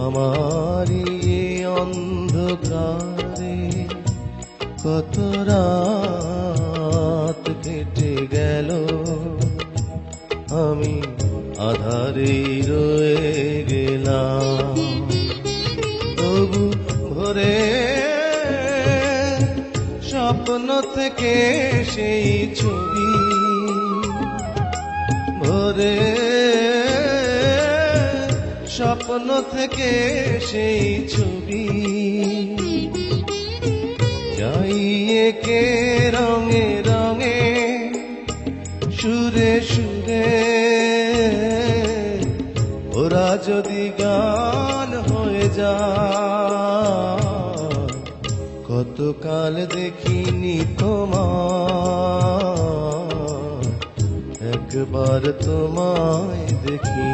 আমারি অন্ধকারে কত রাত কেটে গেল, আমি আধারে রয়ে গেলাম। তবু ভোরে স্বপ্ন থেকে সেই ছবি, ভোরে স্বপ্ন থেকে সেই ছবি যাইয়ে কে রঙে রঙে সুরে সুরে, ওরা যদি গান হয়ে যায়, কতকাল দেখিনি তোমায়, একবার তোমায় দেখি।